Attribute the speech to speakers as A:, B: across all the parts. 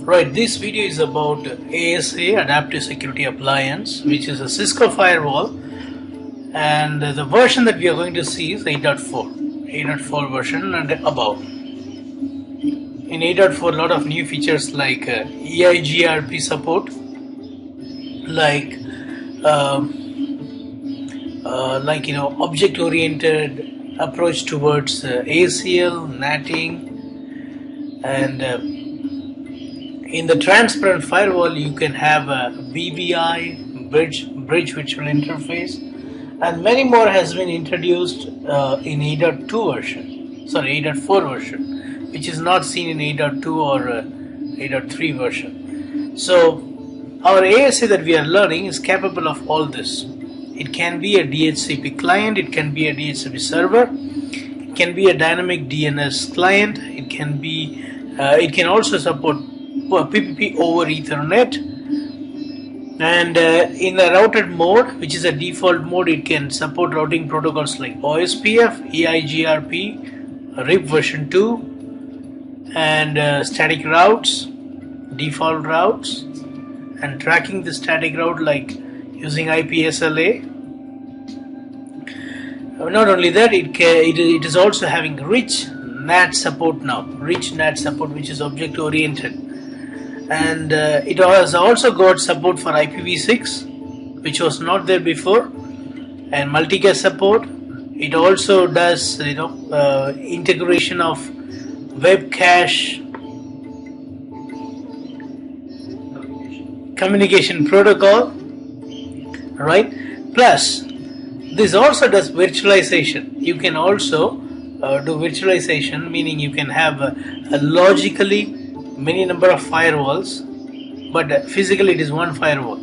A: Right, this video is about ASA, Adaptive Security Appliance, which is a Cisco firewall, and the version that we are going to see is 8.4 version and above. In 8.4, a lot of new features like EIGRP support, like object-oriented approach towards ACL, NATing, and in the transparent firewall you can have a VVI, bridge virtual interface, and many more has been introduced in 8.2 version, sorry 8.4 version, which is not seen in 8.2 or 8.3 version. So our ASA that we are learning is capable of all this. It can be a DHCP client, it can be a DHCP server, it can be a dynamic DNS client, it can also support PPP over Ethernet, and in the routed mode, which is a default mode, it can support routing protocols like OSPF, EIGRP, RIP version 2, and static routes, default routes, and tracking the static route like using IPSLA. Not only that, it is also having rich NAT support now, which is object oriented, and it has also got support for IPv6, which was not there before, and multicast support. It also does integration of web cache communication protocol, right? Plus this also does virtualization. You can also do virtualization, meaning you can have a logically many number of firewalls, but physically it is one firewall.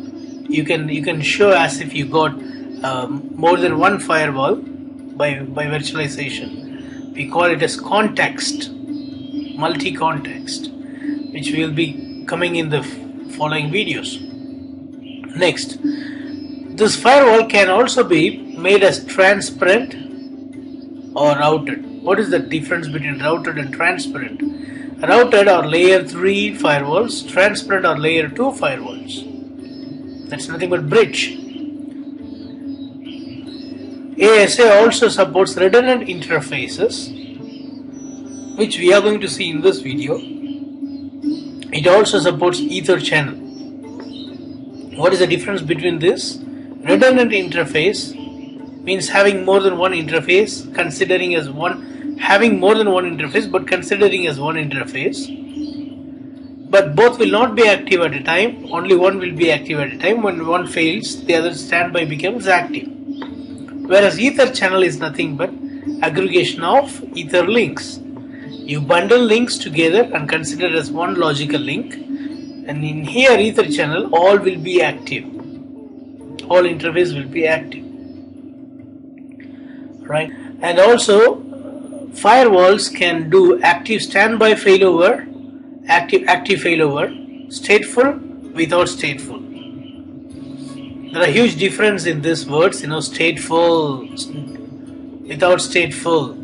A: You can show as if you got more than one firewall by virtualization. We call it as context, multi-context, which will be coming in the following videos. Next, this firewall can also be made as transparent or routed. What is the difference between routed and transparent? Routed are layer 3 firewalls, transparent are layer 2 firewalls. That's nothing but bridge. ASA also supports redundant interfaces, which we are going to see in this video. It also supports Ether channel. What is the difference between this? Redundant interface means having more than one interface, having more than one interface, but considering as one interface. But both will not be active at a time. Only one will be active at a time. When one fails, the other standby becomes active. Whereas Ether channel is nothing but aggregation of Ether links. You bundle links together and consider as one logical link. And in here, Ether channel, all will be active. All interface will be active, right? And also, firewalls can do active standby failover, active failover, stateful, without stateful. There are huge difference in these words, stateful, without stateful,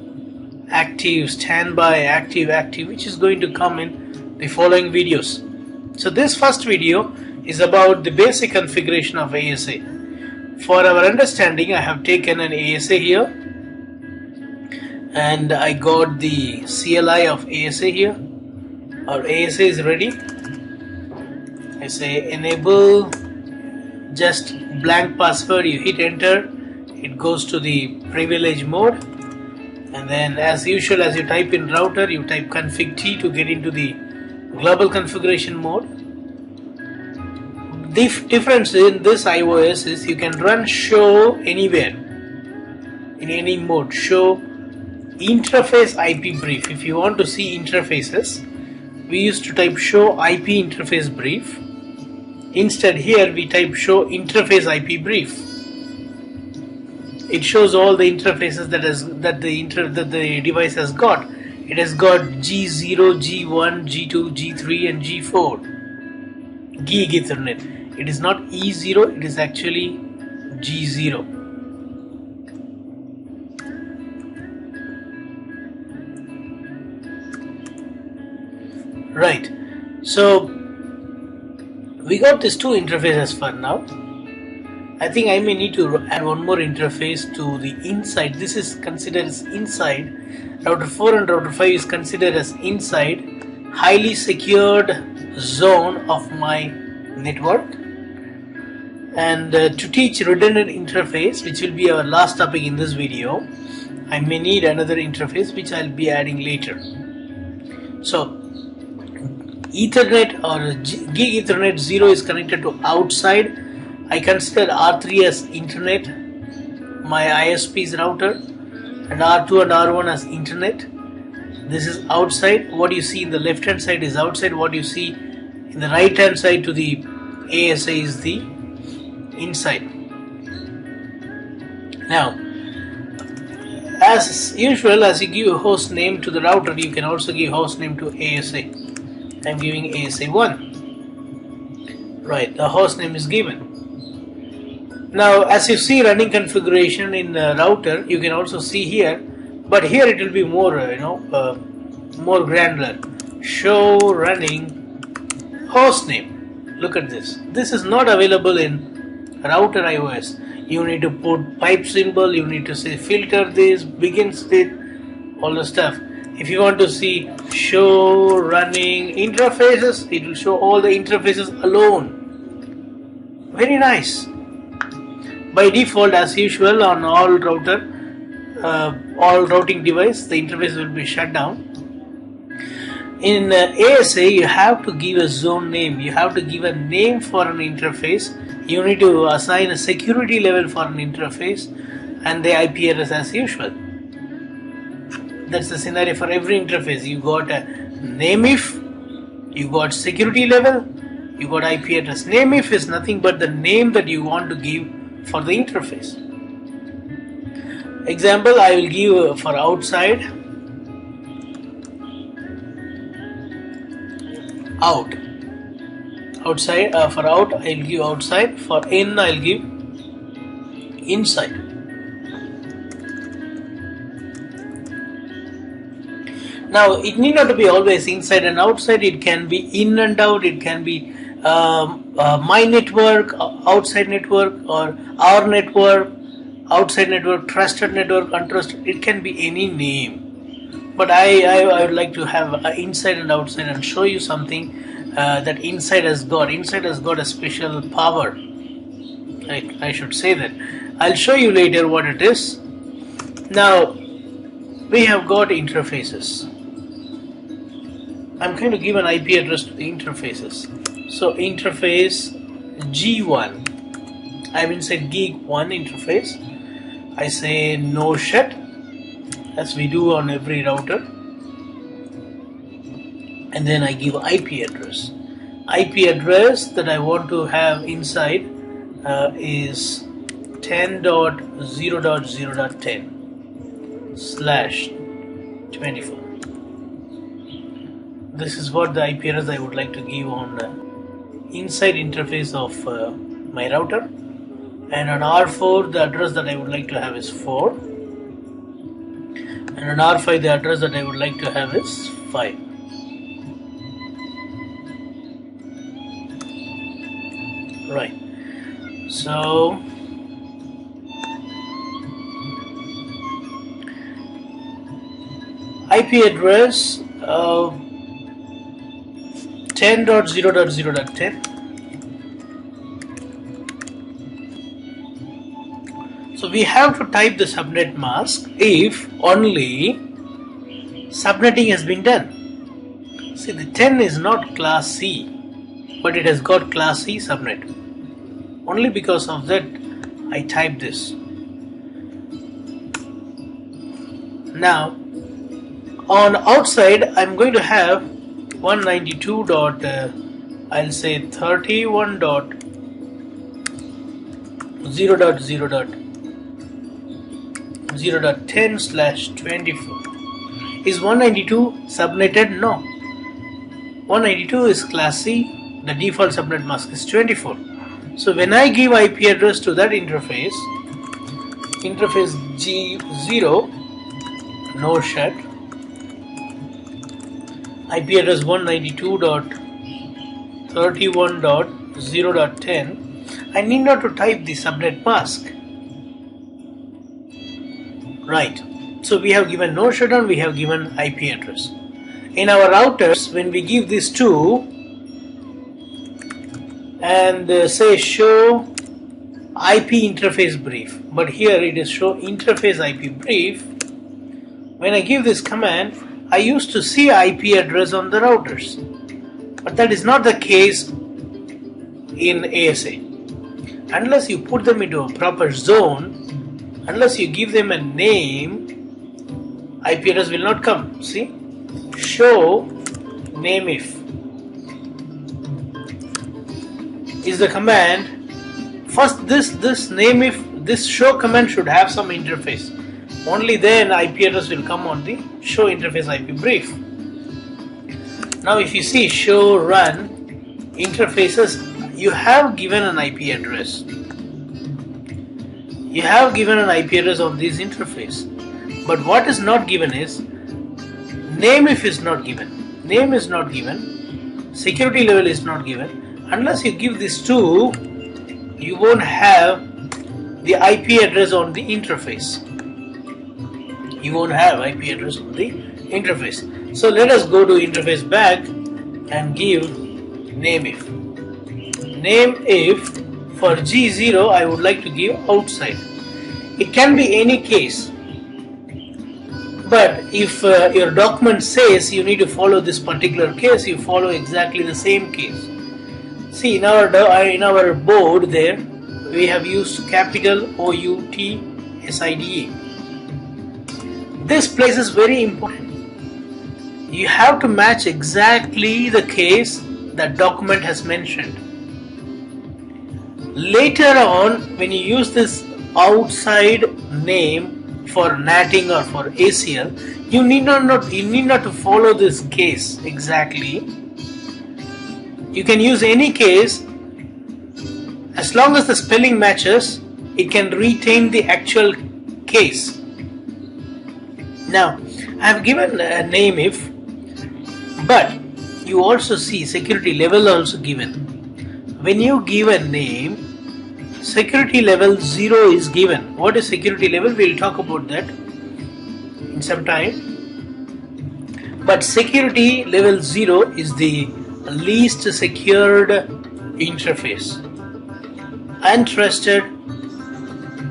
A: active, standby, active, which is going to come in the following videos. So this first video is about the basic configuration of ASA. For our understanding, I have taken an ASA here, and I got the CLI of ASA here. Our ASA is ready. I say enable, just blank password, you hit enter, it goes to the privilege mode, and then as usual, as you type in router, you type config T to get into the global configuration mode. The difference in this iOS is you can run show anywhere, in any mode, show interface IP brief. If you want to see interfaces, we used to type show IP interface brief. Instead here we type show interface IP brief. It shows all the interfaces that the device has got. It has got G0, G1, G2, G3 and G4. Gig Ethernet. It is not E0, it is actually G0. Right. So we got these two interfaces for now. I think I may need to add one more interface to the inside. This is considered as inside. Router 4 and router 5 is considered as inside, highly secured zone of my network. And to teach redundant interface, which will be our last topic in this video, I may need another interface which I'll be adding later. So Ethernet or Gig Ethernet 0 is connected to outside. I consider R3 as internet, my ISP's router, and R2 and R1 as internet. This is outside. What you see in the left hand side is outside. What you see in the right hand side to the ASA is the inside. Now, as usual, as you give a host name to the router, you can also give host name to ASA. I'm giving ASA1. Right, the host name is given. Now, as you see running configuration in the router, you can also see here, but here it will be more, more granular. Show running host name. Look at this. This is not available in router iOS. You need to put pipe symbol. You need to say filter this, begin state, all the stuff. If you want to see show running interfaces, it will show all the interfaces alone. Very nice. By default, as usual, on all routing device, the interface will be shut down. In ASA, you have to give a zone name. You have to give a name for an interface. You need to assign a security level for an interface and the IP address as usual. That's the scenario for every interface. You got a name if, you got security level, you got IP address. Name if is nothing but the name that you want to give for the interface. Example, I will give for outside, out. Outside, for out I will give outside, for in I will give inside. Now it need not to be always inside and outside, it can be in and out, it can be my network, outside network, or our network, outside network, trusted network, untrusted. It can be any name. But I would like to have inside and outside and show you something that inside has got. Inside has got a special power. I should say that. I'll show you later what it is. Now we have got interfaces. I'm going to give an IP address to the interfaces. So interface G1. I'm inside gig 1 interface. I say no shut, as we do on every router, and then I give IP address. IP address that I want to have inside is 10.0.0.10/24. This is what the IP address I would like to give on the inside interface of my router, and on R4 the address that I would like to have is 4, and on R5 the address that I would like to have is 5. Right, so IP address 10.0.0.10. So we have to type the subnet mask if only subnetting has been done. See, the 10 is not class C, but it has got class C subnet. Only because of that I type this. Now on outside I'm going to have 192. I'll say 31.0.0.10/24. Is 192 subnetted? No. 192 is class C. The default subnet mask is 24. So when I give IP address to that interface G0, no shut, IP address 192.168.1.1 31.0.10, I need not to type the subnet mask. Right. So we have given no shutdown, we have given IP address. In our routers, when we give this to and say show IP interface brief, but here it is show interface IP brief. When I give this command, I used to see IP address on the routers, but that is not the case in ASA. Unless you put them into a proper zone, unless you give them a name, IP address will not come. See, show name if is the command. First, this name if, this show command should have some interface. Only then IP address will come on the show interface IP brief. Now if you see show run interfaces, you have given an IP address. You have given an IP address on this interface. But what is not given is name if is not given. Name is not given. Security level is not given. Unless you give this to, you won't have the IP address on the interface. You won't have IP address on the interface. So let us go to interface back and give name if. Name if for G0 I would like to give outside. It can be any case. But if your document says you need to follow this particular case, you follow exactly the same case. See, in our board there, we have used capital OUTSIDA. This place is very important. You have to match exactly the case that document has mentioned. Later on, when you use this outside name for NATing or for ACL, you need not to follow this case exactly. You can use any case as long as the spelling matches. It can retain the actual case. Now I have given a name if, but you also see security level also given. When you give a name, security level 0 is given. What is security level? We'll talk about that in some time. But security level 0 is the least secured interface. Untrusted,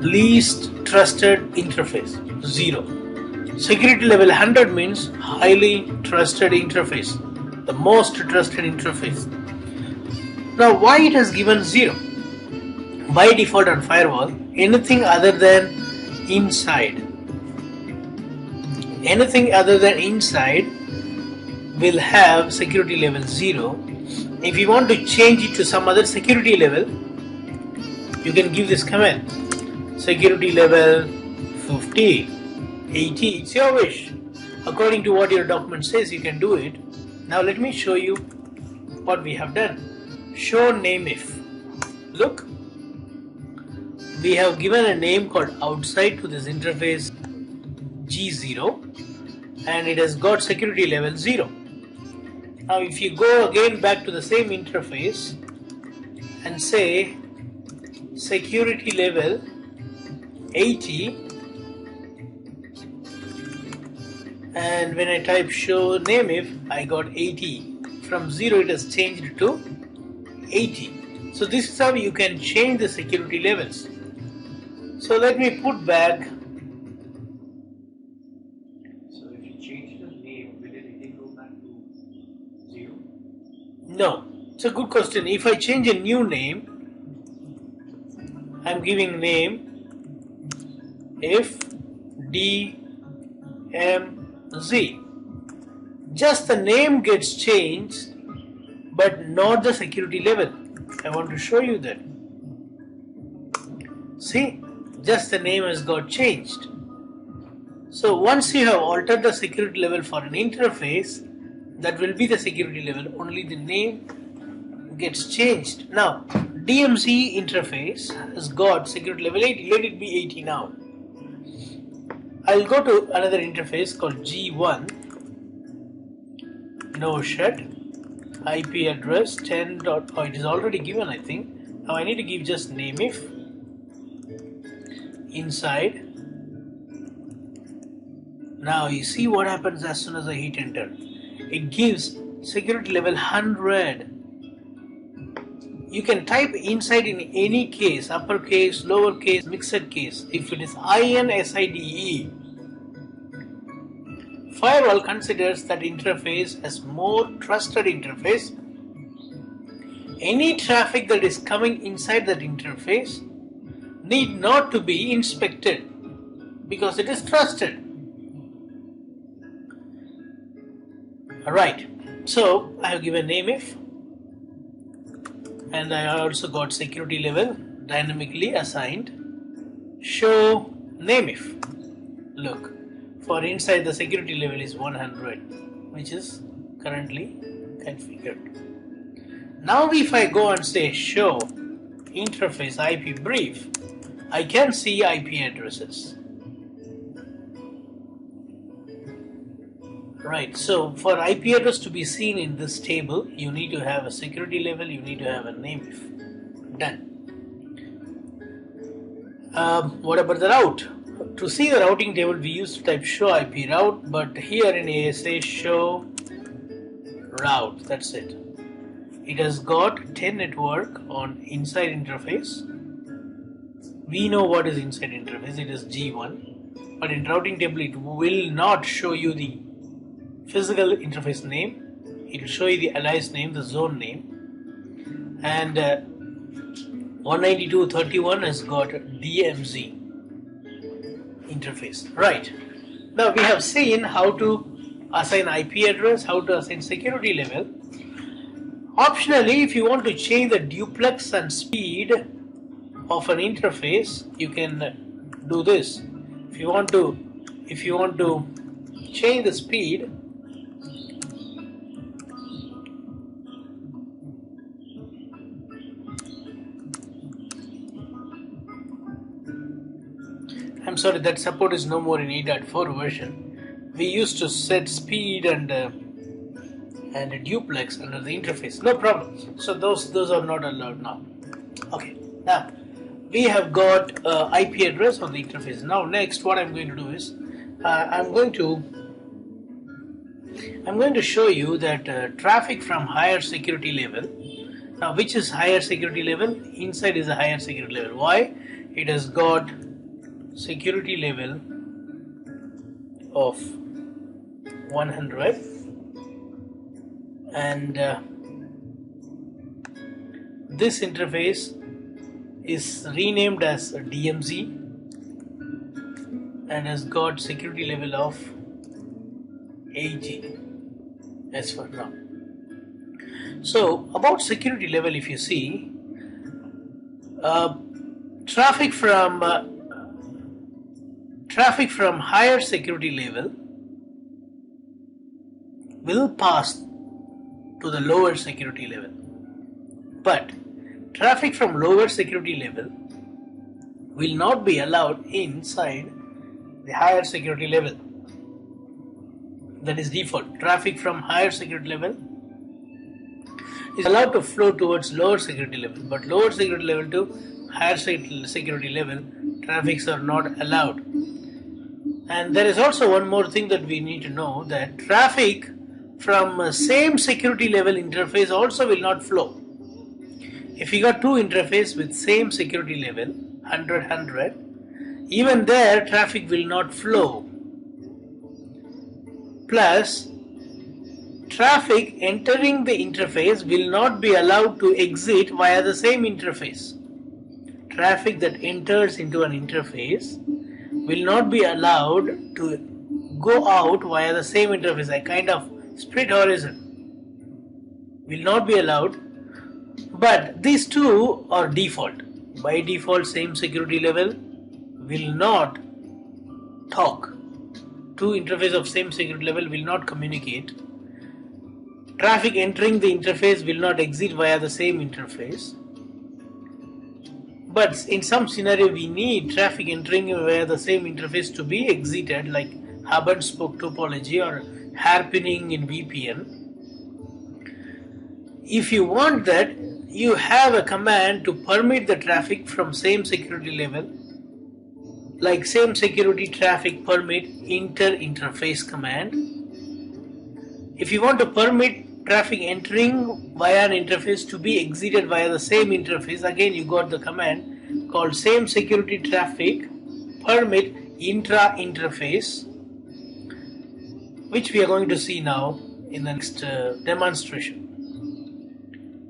A: least trusted interface, 0. Security level 100 means highly trusted interface, the most trusted interface. Now why it has given 0? By default on firewall, anything other than inside will have security level 0. If you want to change it to some other security level, you can give this command, security level 50, 80, it's your wish. According to what your document says, you can do it. Now let me show you what we have done. Show name if. Look, we have given a name called outside to this interface G0, and it has got security level 0. Now if you go again back to the same interface and say security level 80, and when I type show name if, I got 80. From 0 it has changed to 80. So this is how you can change the security levels. So let me put back. So if you change the name, will it go back to 0? No. It's a good question. If I change a new name, I'm giving name if DMZ. Just the name gets changed, but not the security level. I want to show you that. See, just the name has got changed. So once you have altered the security level for an interface, that will be the security level, only the name gets changed. Now DMZ interface has got security level 80, let it be 80 now. I'll go to another interface called G1, no shut, IP address 10. Oh, it is already given, I think. Now I need to give just name if inside. Now you see what happens as soon as I hit enter. It gives security level 100. You can type inside in any case, uppercase, lowercase, mixed case. If it is INSIDE, Firewall considers that interface as more trusted interface. Any traffic that is coming inside that interface need not to be inspected because it is trusted. Alright, so I have given name if, and I also got security level dynamically assigned. Show name if. Look, for inside the security level is 100, which is currently configured. Now if I go and say show interface IP brief, I can see IP addresses. Right, so for IP address to be seen in this table, you need to have a security level, you need to have a name if. Done. What about the route? To see the routing table, we used to type show IP route, but here in ASA show route, that's it. It has got 10 network on inside interface. We know what is inside interface, it is G1, but in routing table it will not show you the physical interface name. It will show you the alias name, the zone name, and 192.31 has got DMZ interface. Right, now we have seen how to assign IP address, how to assign security level. Optionally, if you want to change the duplex and speed of an interface, you can do this. If you want to change the speed, I'm sorry, that support is no more in 8.4 version. We used to set speed and duplex under the interface, no problem. So those are not allowed now. Okay, now we have got IP address on the interface. Now next, what I'm going to do is I'm going to show you that traffic from higher security level. Now, which is higher security level? Inside is a higher security level. Why? It has got security level of 100, and this interface is renamed as DMZ and has got security level of AG as for now. So about security level, if you see, traffic from higher security level will pass to the lower security level, but traffic from lower security level will not be allowed inside the higher security level. That is default. Traffic from higher security level is allowed to flow towards lower security level, but lower security level to higher security level traffics are not allowed. And there is also one more thing that we need to know, that traffic from same security level interface also will not flow. If you got two interfaces with same security level 100, even there traffic will not flow. Plus, traffic entering the interface will not be allowed to exit via the same interface. Traffic that enters into an interface will not be allowed to go out via the same interface. A kind of split horizon will not be allowed, but these two are default. By default, same security level will not talk. Two interfaces of same security level will not communicate. Traffic entering the interface will not exit via the same interface. But in some scenario, we need traffic entering via the same interface to be exited, like hub and spoke topology or harpooning in VPN. If you want that, you have a command to permit the traffic from same security level, like same security traffic permit inter-interface command. If you want to permit traffic entering via an interface to be exited via the same interface, again you got the command called same security traffic permit intra-interface, which we are going to see now in the next demonstration.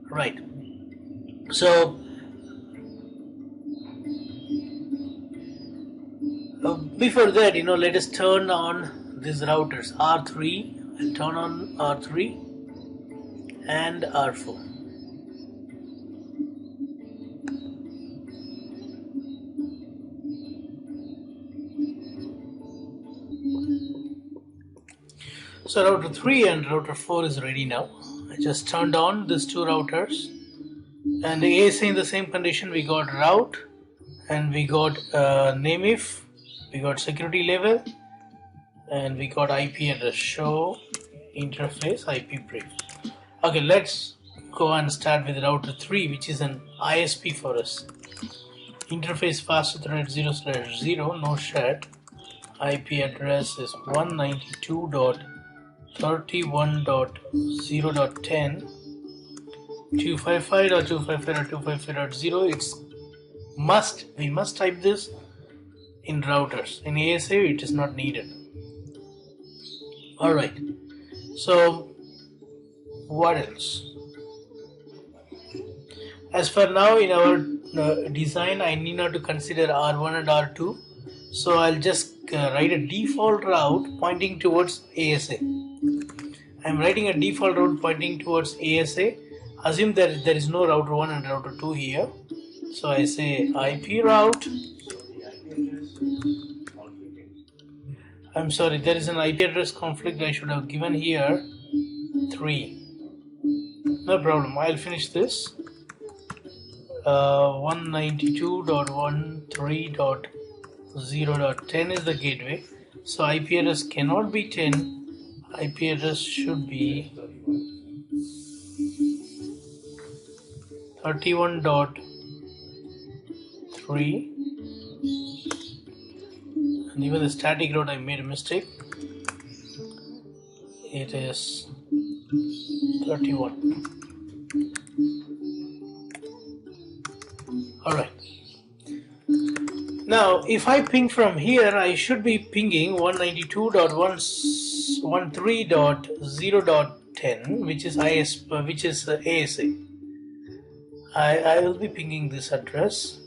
A: Right. So before that, let us turn on these routers. R3, I'll turn on R3 and R4. So router 3 and router 4 is ready now. I just turned on these two routers, and the ASA in the same condition. We got route and we got name if, we got security level, and we got IP address, show interface IP brief. Okay, let's go and start with router 3, which is an ISP for us. Interface fast Ethernet 0/0, no shared. IP address is 192.31.0.10, 255.255.255.0. We must type this in routers. In ASA it is not needed. Alright, so what else? As for now, in our design, I need not to consider R1 and R2, so I'll just write a default route pointing towards ASA. I'm writing a default route pointing towards ASA. Assume that there is no router 1 and router 2 here, so I say IP route. I'm sorry, there is an IP address conflict. I should have given here 3. No problem, I'll finish this. 192.13.0.10 is the gateway, so IP address cannot be 10. IP address should be 31.3, and even the static route I made a mistake. It is 31. Alright. Now, if I ping from here, I should be pinging 192.13.0.10, which is ASA. I will be pinging this address.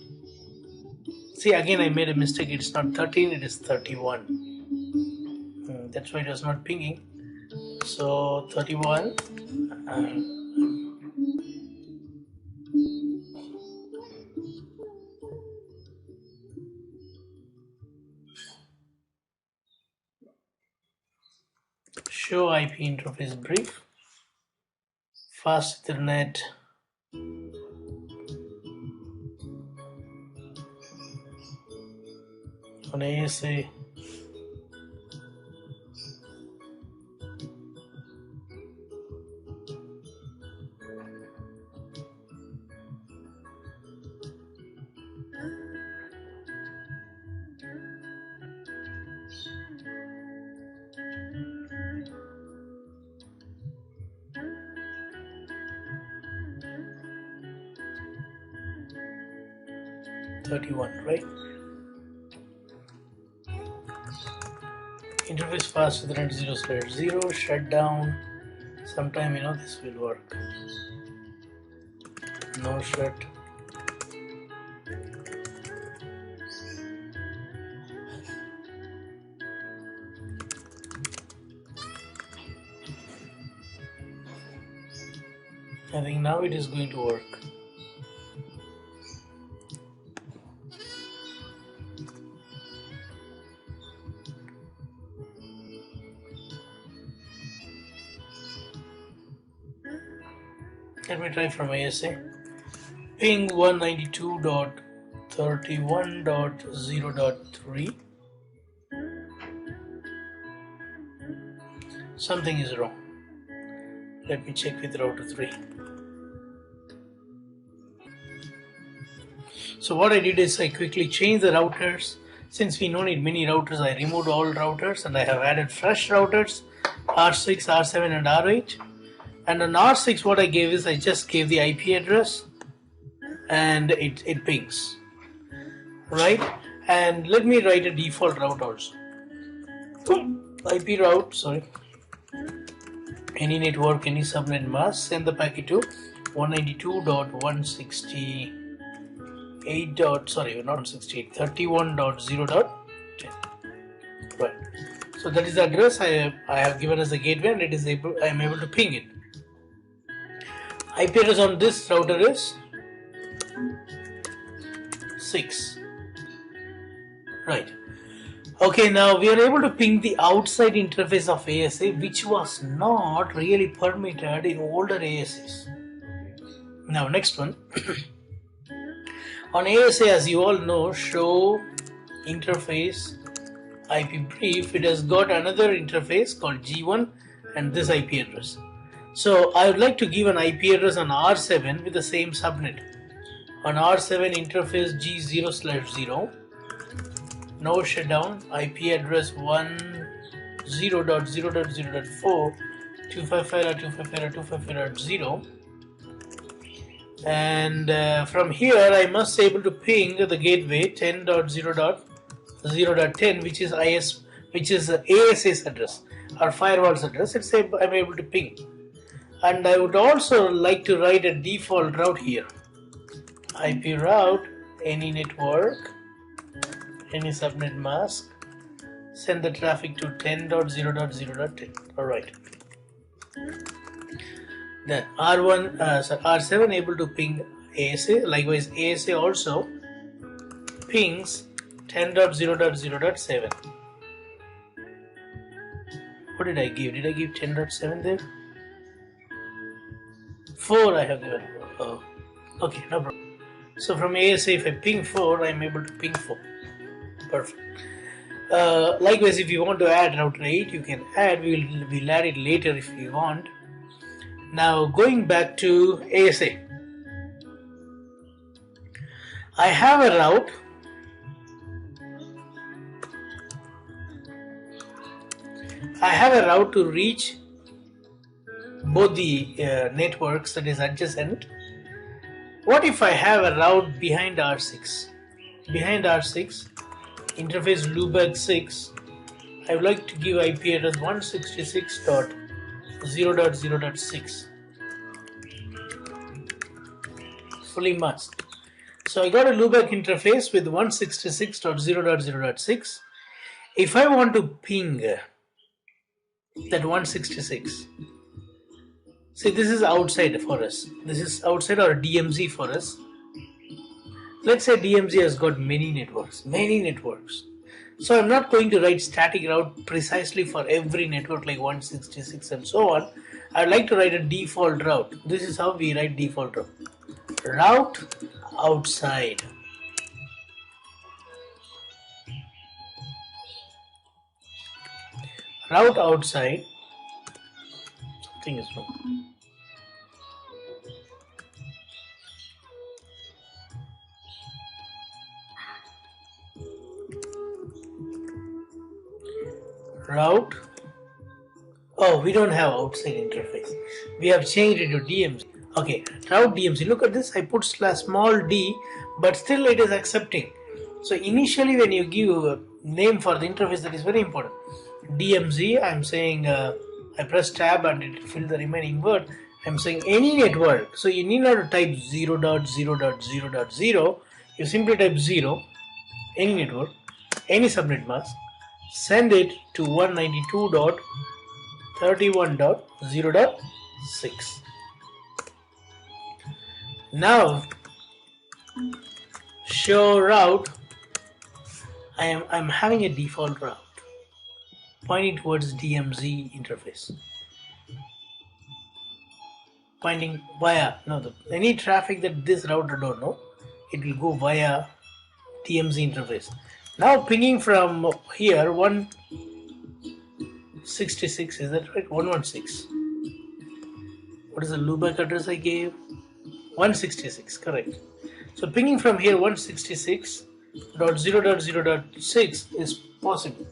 A: See, again I made a mistake. It's not 13, it is 31. That's why it was not pinging. So 31. Show IP interface brief, fast Ethernet on ASA. Right? Interface fast Ethernet 0/0, shutdown. Sometime this will work. No shut. I think now it is going to work. Let me try from ASA. Ping 192.31.0.3. Something is wrong. Let me check with router 3. So what I did is I quickly changed the routers. Since we don't need many routers, I removed all routers and I have added fresh routers, R6, R7 and R8. And on R6 what I gave is I just gave the IP address and it pings, right? And let me write a default route also. IP route, sorry, any network, any subnet mask, send the packet to 192.168.31.0.10. Right. So that is the address I have given as a gateway, and I am able to ping it. IP address on this router is 6. Right. Okay, now we are able to ping the outside interface of ASA, which was not really permitted in older ASAs. Now next one. On ASA, as you all know, show interface IP brief, it has got another interface called G1 and this IP address. So I would like to give an IP address on R7 with the same subnet. On R7 interface G0/0, no shutdown, IP address 10.0.0.4, 255.255.255.0, and from here I must be able to ping the gateway 10.0.0.10, which is ASA's address or firewall's address. I'm able to ping, and I would also like to write a default route here. IP route, any network, any subnet mask, send the traffic to 10.0.0.10. Alright. Then R7 able to ping ASA. Likewise, ASA also pings 10.0.0.7. What did I give? Did I give 10.7 there? 4 I have given. Oh, okay, no problem. So from ASA, if I ping 4, I am able to ping 4. Perfect. Likewise, if you want to add router 8, you can add. We'll add it later if you want. Now going back to ASA, I have a route. I have a route to reach both the networks that is adjacent. What if I have a route behind R6? Behind R6, interface loopback 6, I would like to give IP address 166.0.0.6. Fully masked. So I got a loopback interface with 166.0.0.6. If I want to ping that 166, see, this is outside for us. This is outside or DMZ for us. Let's say DMZ has got many networks. So I'm not going to write static route precisely for every network like 166 and so on. I'd like to write a default route. This is how we write default route. Route outside. Route outside. Something is wrong. Route. Oh, we don't have outside interface. We have changed it to DMZ. Okay, route DMZ. Look at this. I put small d, but still it is accepting. So initially, when you give a name for the interface, that is very important. DMZ. I'm saying I press tab and it fills the remaining word. I'm saying any network. So you need not to type 0.0.0.0. You simply type 0. Any network, any subnet mask. Send it to 192.31.0.6. Now show route. I'm having a default route pointing towards DMZ interface. Pointing via any traffic that this router don't know, it will go via DMZ interface. Now pinging from here 166, is that right? 116. What is the loopback address I gave? 166, correct. So pinging from here 166.0.0.6 is possible.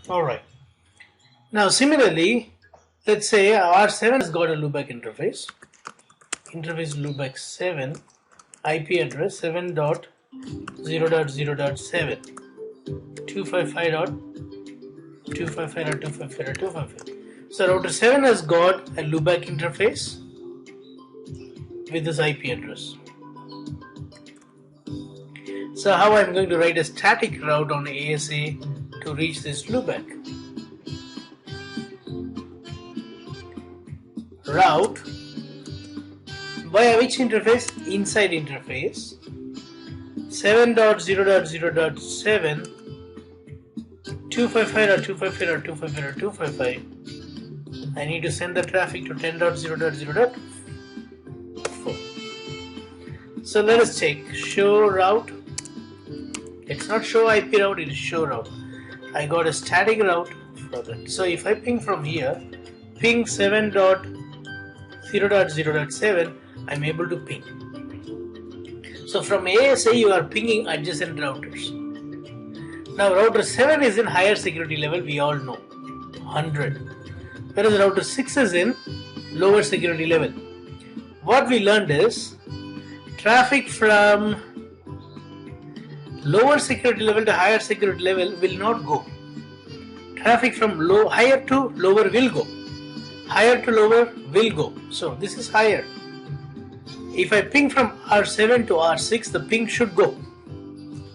A: Alright. Now similarly, let's say R7 has got a loopback interface. Interface loopback 7, IP address 7.0.0.7, 255.255.255.255. So router 7 has got a loopback interface with this IP address. So how I'm going to write a static route on ASA to reach this loopback? Route via which interface? Inside interface 7.0.0.7 255.255.255.255. I need to send the traffic to 10.0.0.4. So let us check show route. It's not show IP route, it is show route. I got a static route for that. So if I ping from here, ping 7.0.0.7, I'm able to ping. So from ASA you are pinging adjacent routers. Now router 7 is in higher security level, we all know, 100. Whereas router 6 is in lower security level. What we learned is traffic from lower security level to higher security level will not go. Traffic from higher to lower will go. Higher to lower will go. So this is higher. If I ping from R7 to R6, the ping should go.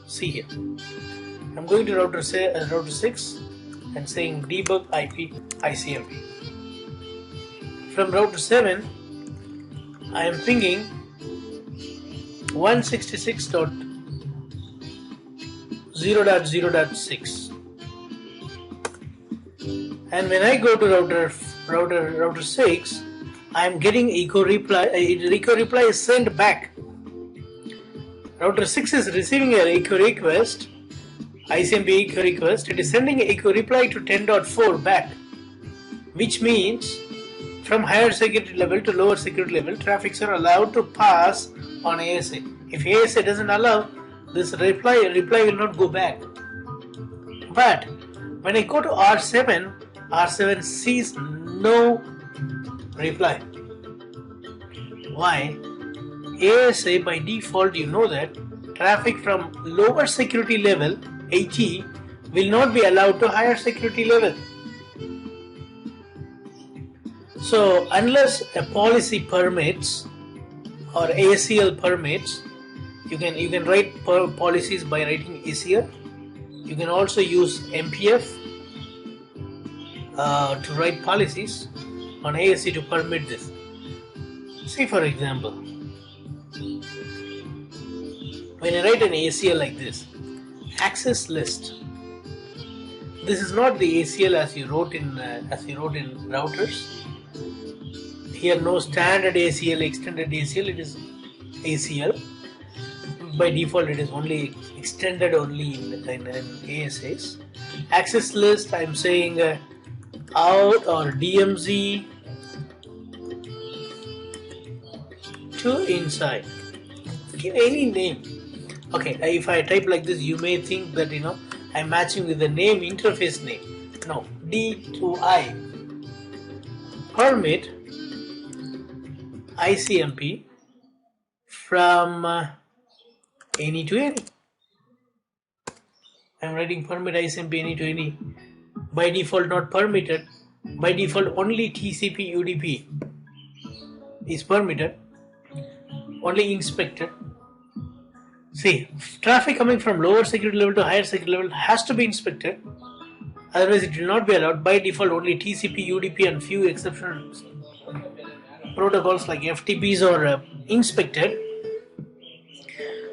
A: See here. I'm going to router 6 and saying debug IP ICMP. From router 7, I am pinging 166.0.0.6. And when I go to router 6, I am getting echo reply. Echo reply is sent back. Router 6 is receiving an echo request, ICMP echo request. It is sending an echo reply to 10.4 back, which means from higher security level to lower security level, traffics are allowed to pass on ASA. If ASA doesn't allow, this reply will not go back. But when I go to R7, R7 sees no reply. Why? ASA by default, you know that traffic from lower security level 80 will not be allowed to higher security level. So unless a policy permits or ACL permits, you can write policies by writing ACL. You can also use MPF to write policies on ASA to permit this. See, for example, when I write an ACL like this, access list. This is not the ACL as you wrote in routers. Here no standard ACL, extended ACL. It is ACL. By default, it is only extended only in ASAs. Access list. I'm saying out or DMZ to inside. Give any name. Okay, if I type like this, you may think that I'm matching with the name, interface name. No, D to I. Permit ICMP from any to any. I'm writing permit ICMP any to any. By default not permitted. By default only TCP UDP is permitted. Only inspected. See, traffic coming from lower security level to higher security level has to be inspected. Otherwise it will not be allowed. By default only TCP, UDP and few exceptional protocols like FTPs are inspected.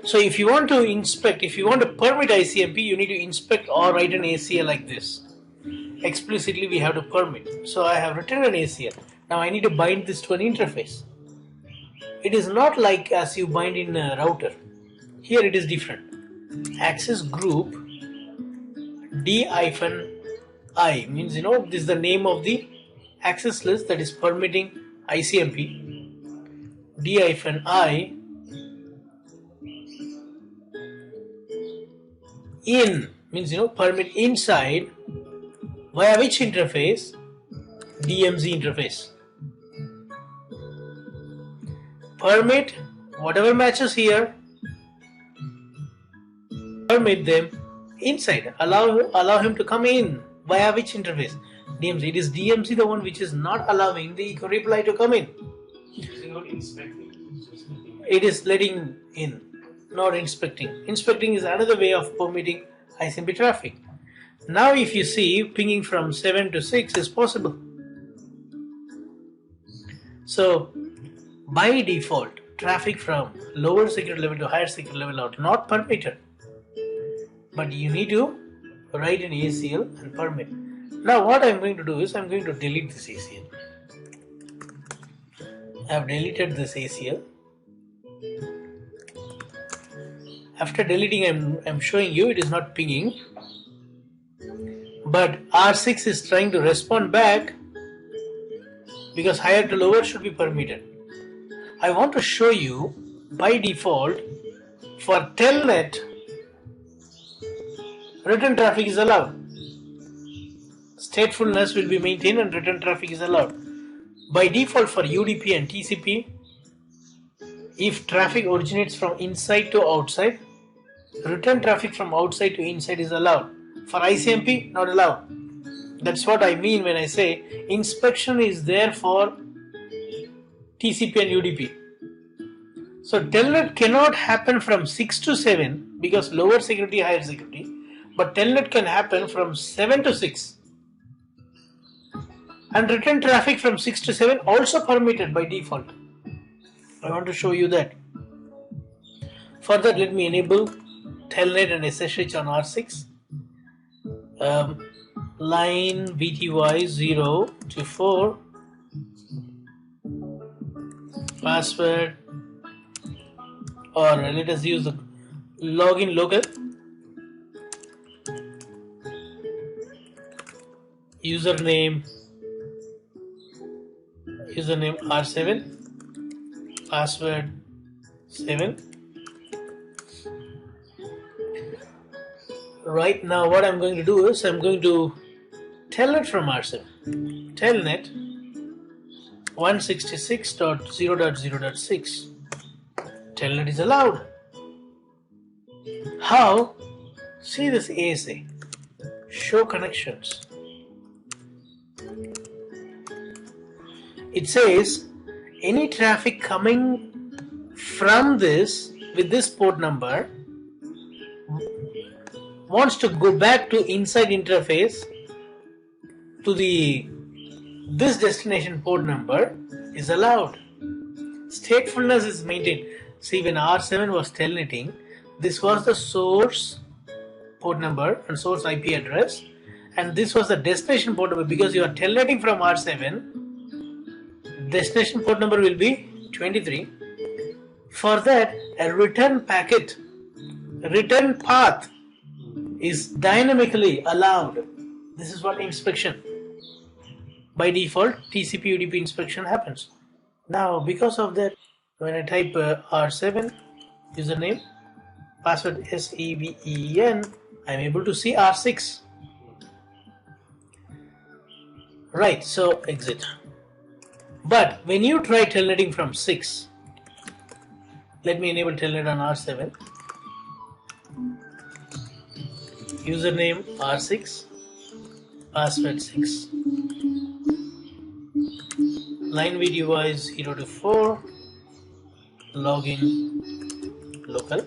A: So if you want to inspect, if you want to permit ICMP, you need to inspect or write an ACL like this. Explicitly we have to permit. So I have written an ACL. Now I need to bind this to an interface. It is not like as you bind in a router. Here it is different. Access group D-I means, you know, this is the name of the access list that is permitting ICMP. D-I in means, you know, permit inside via which interface? DMZ interface. Permit whatever matches here, permit them inside, allow him to come in via which interface? DMZ. It is DMZ the one which is not allowing the echo reply to come in. It is letting in, not inspecting. Inspecting is another way of permitting ICMP traffic. Now if you see, pinging from 7 to 6 is possible. So by default, traffic from lower security level to higher security level are not permitted. But you need to write an ACL and permit. Now what I am going to do is I am going to delete this ACL. I have deleted this ACL. After deleting, I am showing you it is not pinging. But R6 is trying to respond back because higher to lower should be permitted. I want to show you by default for telnet return traffic is allowed. Statefulness will be maintained and return traffic is allowed. By default for UDP and TCP, if traffic originates from inside to outside, return traffic from outside to inside is allowed. For ICMP, not allowed. That's what I mean when I say inspection is there for TCP and UDP. So telnet cannot happen from 6 to 7 because lower security, higher security. But telnet can happen from 7 to 6. And return traffic from 6 to 7 also permitted by default. I want to show you that. For that, let me enable telnet and SSH on R6. Line VTY 0 to 4. Password, or let us use the login local. Username R7, password 7. Right now what I'm going to do is I'm going to telnet from R7. Telnet 166.0.0.6. Telnet is allowed. How? See this ASA. Show connections. It says any traffic coming from this with this port number wants to go back to inside interface to this destination port number is allowed. Statefulness is maintained. See, when R7 was telnetting, this was the source port number and source IP address, and this was the destination port number. Because you are telnetting from R7, destination port number will be 23. For that, a return packet, return path is dynamically allowed. This is what inspection. By default, TCP UDP inspection happens. Now, because of that, when I type R7 username, password SEVEN, I am able to see R6. Right, so exit. But when you try telnetting from 6, let me enable telnet on R7. Username R6, password 6. Line VTY 0 to 4. Login local.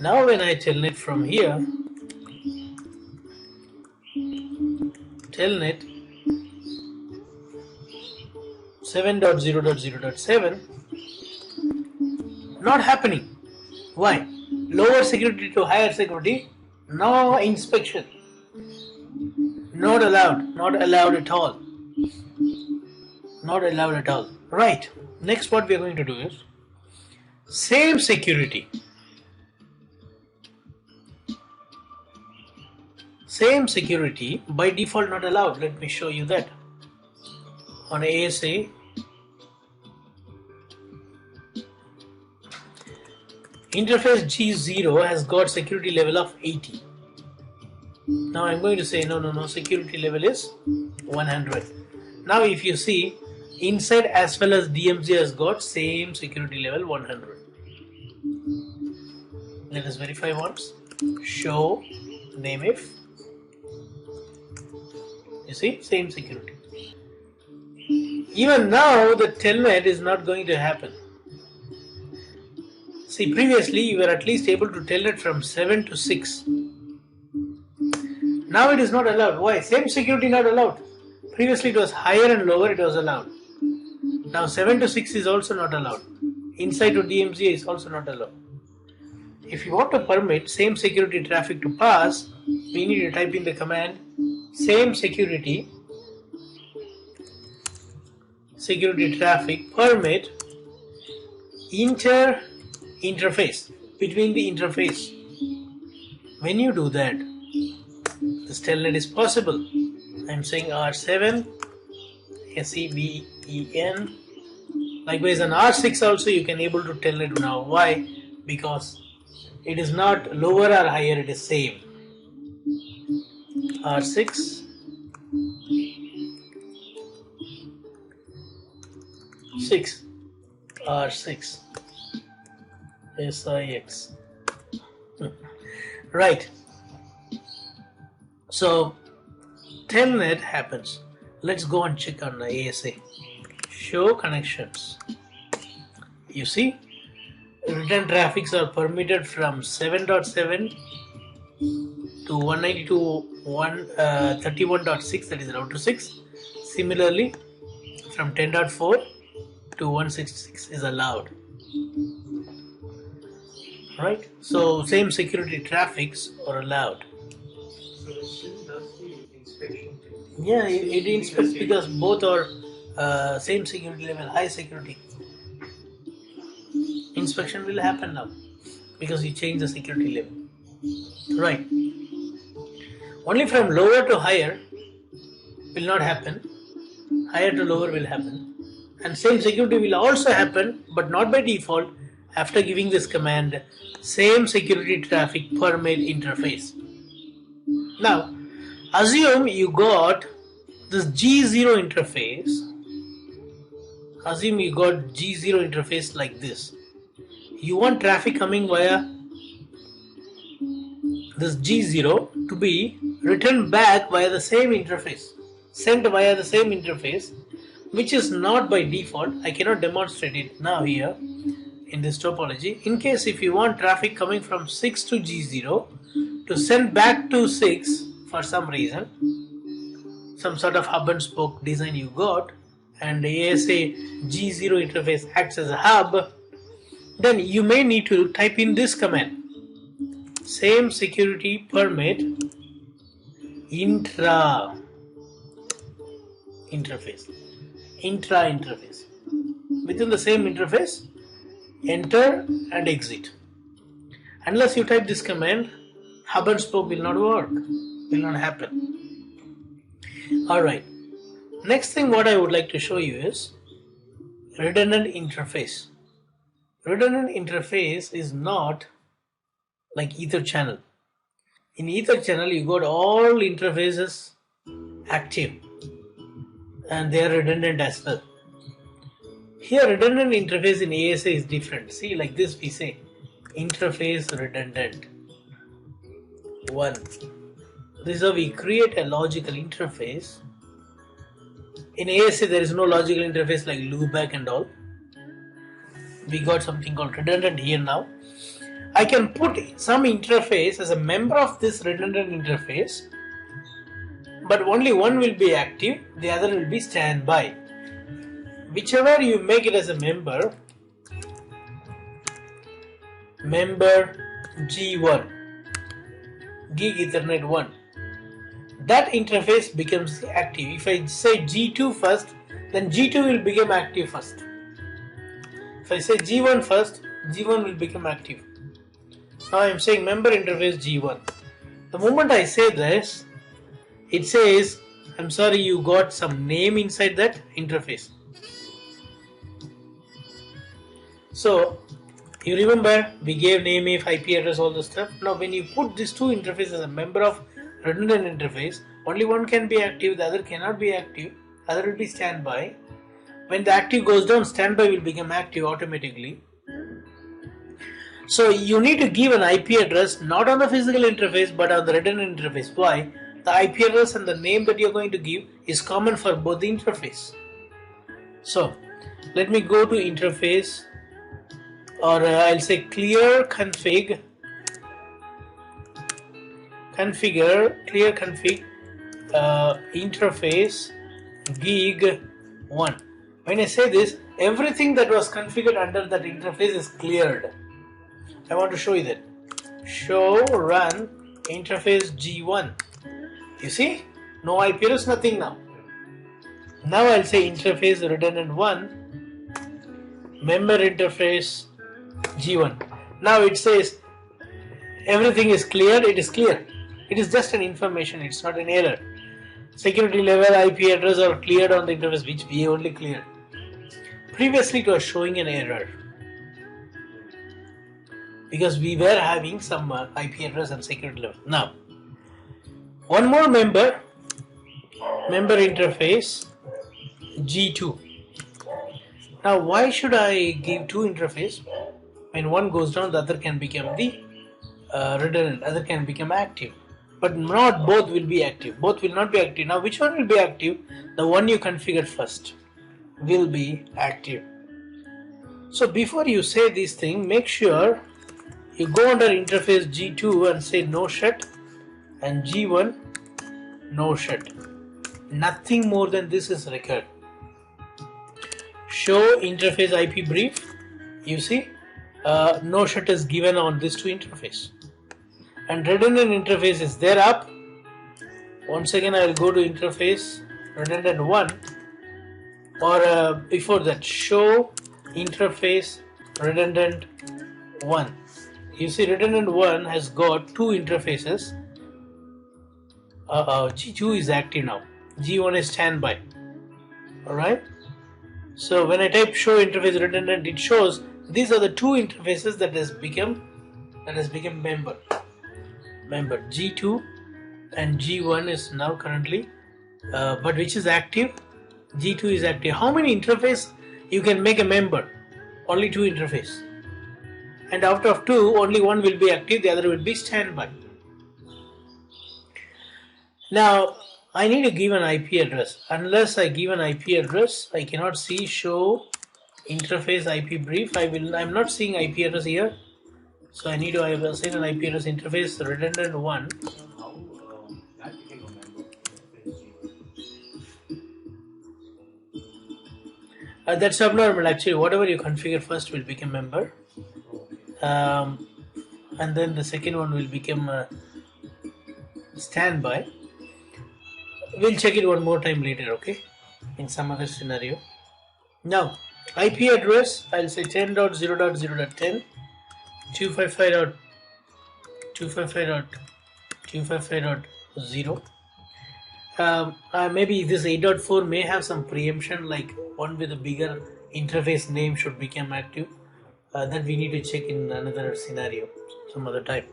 A: Now when I telnet from here, telnet 7.0.0.7, Not happening. Why? Lower security to higher security, no inspection. Not allowed. Not allowed at all. Not allowed at all. Right. Next what we are going to do is same security. Same security by default not allowed. Let me show you that. On ASA, interface G0 has got security level of 80. Now I'm going to say no, security level is 100. Now if you see, inside as well as DMZ has got same security level 100. Let us verify once. Show name if. You see, same security. Even now the telnet is not going to happen. See, previously you were at least able to telnet from 7 to 6. Now it is not allowed. Why? Same security not allowed. Previously it was higher and lower, it was allowed. Now 7 to 6 is also not allowed. Inside to DMZ is also not allowed. If you want to permit same security traffic to pass, we need to type in the command same security traffic permit interface between the interface. When you do that, this telnet is possible. I'm saying R7 SEVEN. Likewise on R6 also you can able to telnet now. Why? Because it is not lower or higher, it is same. R6 6 R6 SIX. Right. So telnet happens. Let's go and check on the ASA. Show connections. You see, return traffics are permitted from 7.7 to 192.131.6, that is router 6. Similarly, from 10.4 to 166 is allowed. Right? So same security traffics are allowed.
B: So it still does the inspection thing.
A: Yeah, it inspects because both are same security level, high security. Inspection will happen now because you change the security level. Right. Only from lower to higher will not happen. Higher to lower will happen. And same security will also happen, but not by default, after giving this command same security traffic permit interface. Now, assume you got this G0 interface. Assume you got G0 interface like this. You want traffic coming via this G0 to be returned back via the same interface, sent via the same interface, which is not by default. I cannot demonstrate it now here in this topology. In case if you want traffic coming from 6 to G0 to send back to 6 for some reason, some sort of hub and spoke design you got, and the ASA G0 interface acts as a hub, then you may need to type in this command, same security permit intra interface. Within the same interface, enter and exit. Unless you type this command, hub and spoke will not work, will not happen. Alright, next thing what I would like to show you is redundant interface. Redundant interface is not like ether channel. In ether channel you got all interfaces active and they are redundant as well. Here redundant interface in ASA is different. See, like this we say interface redundant 1. This is how we create a logical interface. In ASA there is no logical interface like loopback and all. We got something called redundant here now. I can put some interface as a member of this redundant interface, but only one will be active, the other will be standby. Whichever you make it as a member, member G1, gig Ethernet 1. That interface becomes active. If I say G2 first, then G2 will become active first. If I say G1 first, G1 will become active. Now I am saying member interface G1. The moment I say this, it says, I'm sorry, you got some name inside that interface. So you remember we gave name, if, IP address, all the stuff. Now when you put these two interfaces as a member of redundant interface, only one can be active, the other cannot be active, other will be standby. When the active goes down, standby will become active automatically. So you need to give an IP address not on the physical interface but on the redundant interface. Why? The IP address and the name that you are going to give is common for both the interface. So let me go to interface, or I'll say clear config, clear config interface gig 1. When I say this, everything that was configured under that interface is cleared. I want to show you that. Show run interface G1. You see? No IP address, nothing now. Now I'll say interface redundant 1, member interface G1. Now it says everything is cleared. It is clear. It is just an information. It's not an error. Security level IP address are cleared on the interface, which we only cleared. Previously it was showing an error because we were having some IP address and security level. Now one more member interface G2. Now why should I give two interface? When one goes down, the other can become the redundant, other can become active, but not both will be active. Both will not be active. Now which one will be active? The one you configured first will be active. So before you say this thing, make sure you go under interface G2 and say no shut, and G1 no shut. Nothing more than this is required. Show interface IP brief. You see, no shut is given on these two interface, and redundant interface is there up. Once again I will go to interface redundant 1, or before that, show interface redundant 1. You see redundant 1 has got two interfaces. G2 is active now, G1 is standby. Alright, so when I type show interface redundant, it shows these are the two interfaces that has become member G2, and G1 is now currently but which is active? G2 is active. How many interface you can make a member? Only two interface, and out of two only one will be active, the other will be standby. Now I need to give an IP address. Unless I give an IP address, I cannot see show interface IP brief. I'm not seeing IP address here, so I need to assign an IP address interface redundant 1. That's abnormal actually. Whatever you configure first will become member, and then the second one will become standby. We'll check it one more time later, okay, in some other scenario. Now IP address, I'll say 10.0.0.10, 255.255.255.0. Maybe this 8.4 may have some preemption, like one with a bigger interface name should become active. That we need to check in another scenario some other time.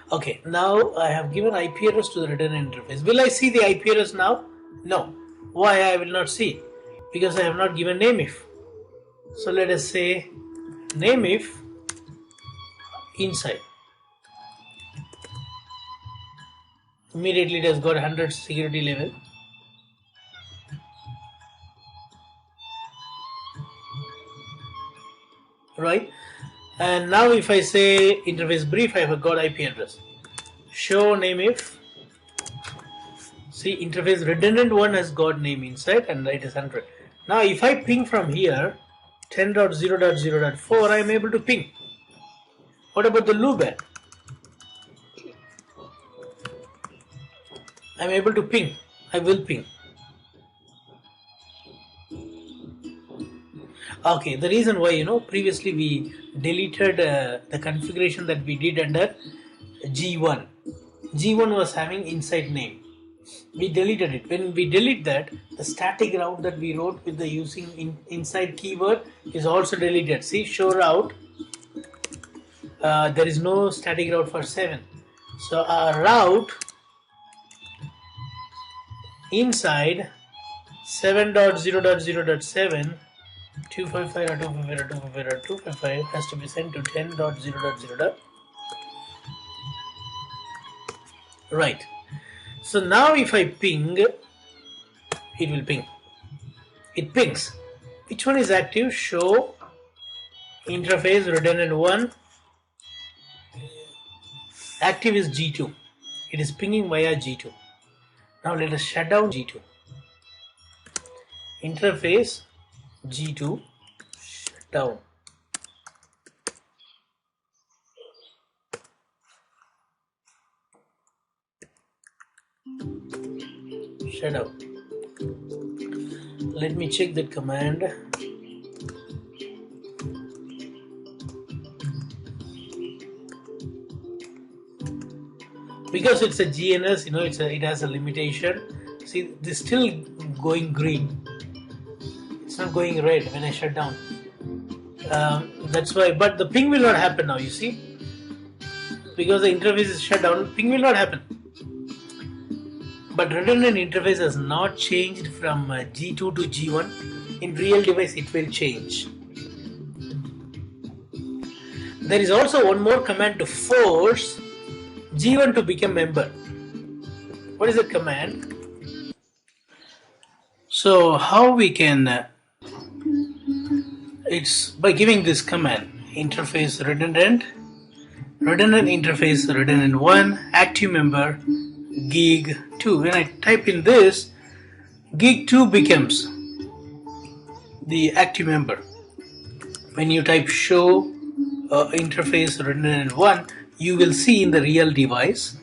A: Okay, now I have given IP address to the redundant interface. Will I see the IP address now? No. Why I will not see? Because I have not given name if. So let us say name if inside. Immediately it has got 100 security level. Right, and now if I say interface brief, I have got IP address. Show name if. See, interface redundant 1 has got name inside and it is 100. Now if I ping from here, 10.0.0.4, I am able to ping. What about the loop? I am able to ping. I will ping. Okay, the reason why, previously we deleted the configuration that we did under G1. G1 was having inside name. We deleted it. When we delete that, the static route that we wrote with the using inside keyword is also deleted. See, show route. There is no static route for 7. So our route inside 7.0.0.7 255.255.255 has to be sent to 10.0.0. Right. So now if I ping, it will ping. It pings. Which one is active? Show interface redundant 1. Active is G2. It is pinging via G2. Now let us shut down G2. Interface G2 shut down. Shut down. Let me check that command. Because it's a GNS, it has a limitation. See, this is still going green. It's not going red when I shut down. That's why. But the ping will not happen now. You see, because the interface is shut down, ping will not happen. But redundant interface has not changed from G2 to G1. In real device, it will change. There is also one more command to force G1 to become member. What is the command? So how we can, it's by giving this command, interface redundant interface redundant 1, active member, gig 2. When I type in this, gig 2 becomes the active member. When you type show interface redundant 1, you will see in the real device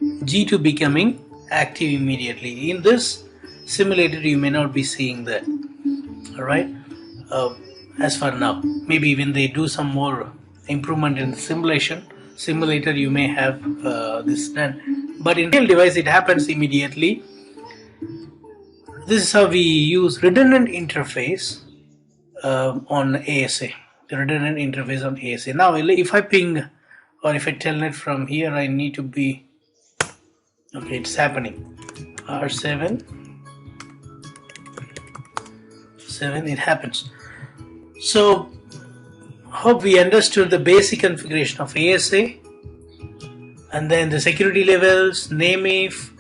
A: G2 becoming active immediately. In this simulator you may not be seeing that. Alright, as for now, maybe when they do some more improvement in the simulator you may have this done, but in real device it happens immediately. This is how we use redundant interface on ASA. The redundant interface on ASA. Now if I ping or if I telnet from here, I need to be okay. It's happening. R7 it happens. So hope we understood the basic configuration of ASA, and then the security levels, name if,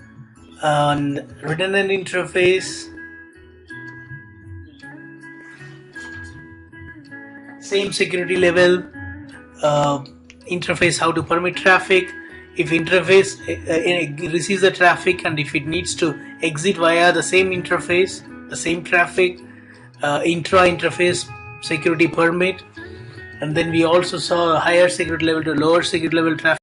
A: and redundant interface, same security level, interface, how to permit traffic, if interface receives the traffic and if it needs to exit via the same interface, the same traffic, intra-interface security permit, and then we also saw a higher security level to lower security level traffic.